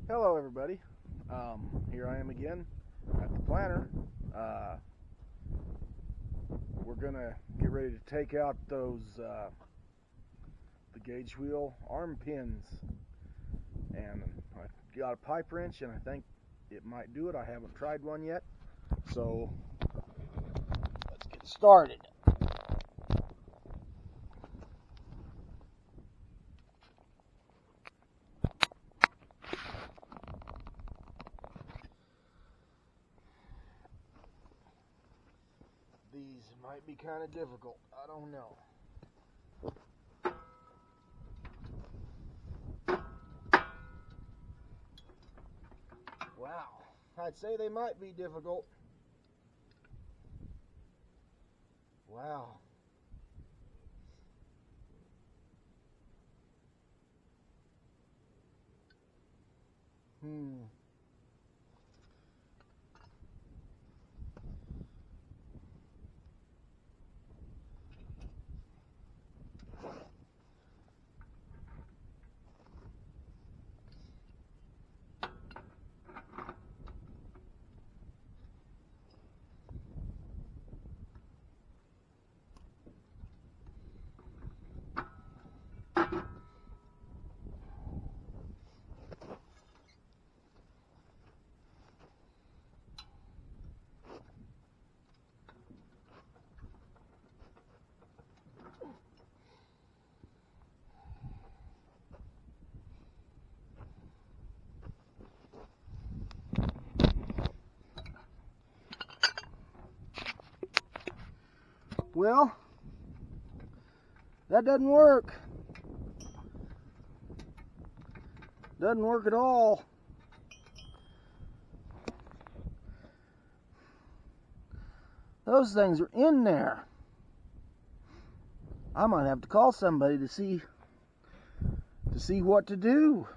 Hello everybody, here I am again at the planter. We're gonna get ready to take out those the gauge wheel arm pins, and I got a pipe wrench and I think it might do it. I haven't tried one yet, so let's get started. These might be kind of difficult, I don't know. Wow, I'd say they might be difficult. Wow. Well, that doesn't work. Doesn't work at all. Those things are in there. I might have to call somebody to see what to do.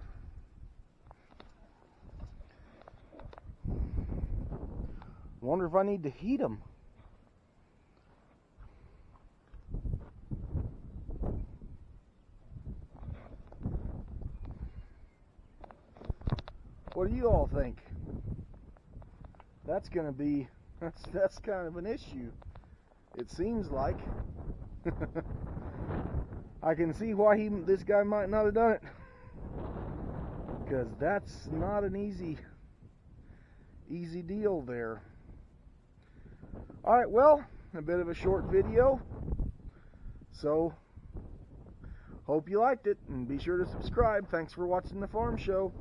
Wonder if I need to heat them. What do you all think? That's kind of an issue. It seems like. I can see why this guy might not have done it, because that's not an easy deal there. All right, well, a bit of a short video, so hope you liked it, and be sure to subscribe. Thanks for watching the farm show.